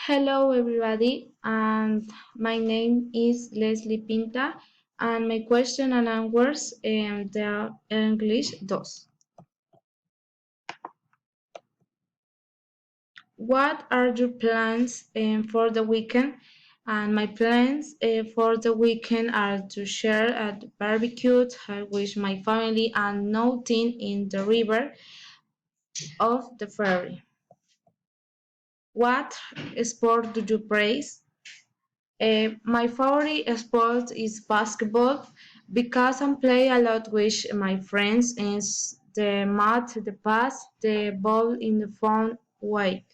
Hello, everybody, and my name is Leslie Pinta, and my question and answers the English dos. What are your plans for the weekend? And my plans for the weekend are to share at barbecue with my family and nothing in the river of the ferry. What sport do you praise? My favorite sport is basketball because I play a lot with my friends and the mat, the pass, the ball in the fun way.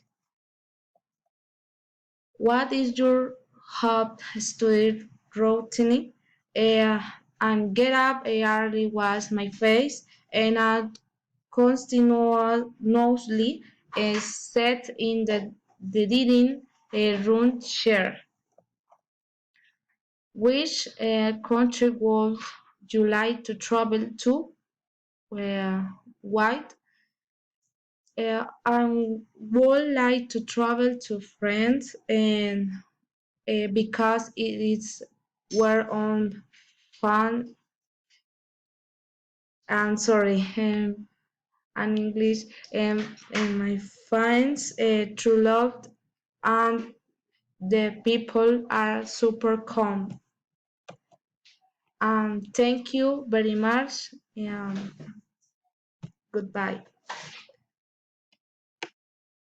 What is your hot study routine? Uh, and get up early wash my face and I continuously set in the dining room chair. Which country would you like to travel to? Why? I would like to travel to France and because it is where on fun and sorry and English and my friends true love and the people are super calm. Thank you very much. Goodbye.